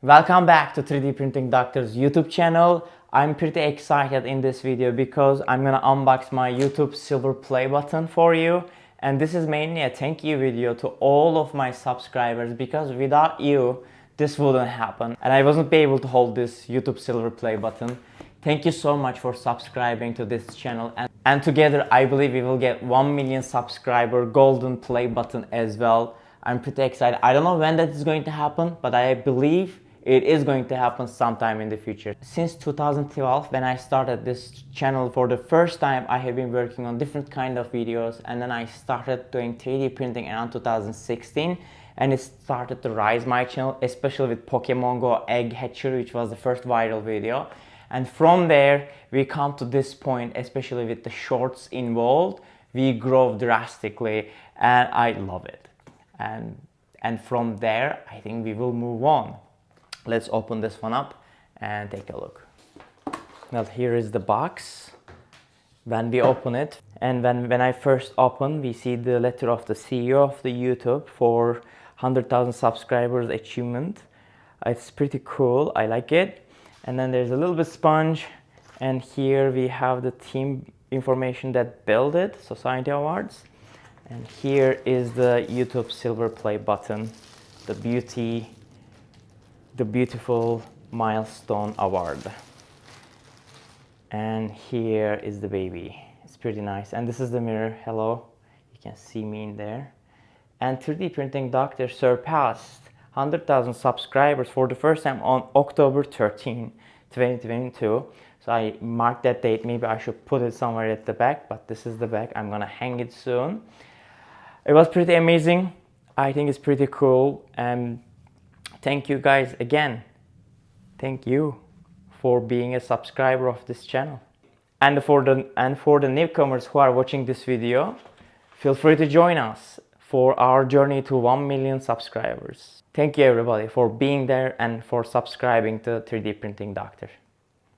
Welcome back to 3D Printing Doctor's YouTube channel. I'm pretty excited in this video because I'm gonna unbox my YouTube silver play button for you. And this is mainly a thank you video to all of my subscribers because without you, this wouldn't happen. And I wasn't be able to hold this YouTube silver play button. Thank you so much for subscribing to this channel. And together, I believe we will get 1 million subscriber golden play button as well. I'm pretty excited. I don't know when that is going to happen, but I believe it is going to happen sometime in the future. Since 2012, when I started this channel for the first time, I have been working on different kind of videos, and then I started doing 3D printing around 2016, and it started to rise my channel, especially with Pokemon Go Egg Hatchery, which was the first viral video. And from there, we come to this point, especially with the shorts involved, we grow drastically, and I love it. And from there, I think we will move on. Let's open this one up and take a look. Now here is the box. When we open it, and when I first open, we see the letter of the CEO of the YouTube for 100,000 subscribers achievement. It's pretty cool, I like it. And then there's a little bit sponge, and here we have the team information that built it, Society Awards. And here is the YouTube silver play button, the beautiful Milestone award. And here is the baby. It's pretty nice. And this is the mirror. Hello, you can see me in there. And 3D Printing Doctor surpassed 100,000 subscribers for the first time on October 13, 2022. So I marked that date. Maybe I should put it somewhere at the back, but this is the back. I'm gonna hang it soon. It was pretty amazing. I think it's pretty cool. And thank you guys again. Thank you for being a subscriber of this channel. And for the newcomers who are watching this video, feel free to join us for our journey to 1 million subscribers. Thank you everybody for being there and for subscribing to 3D Printing Doctor.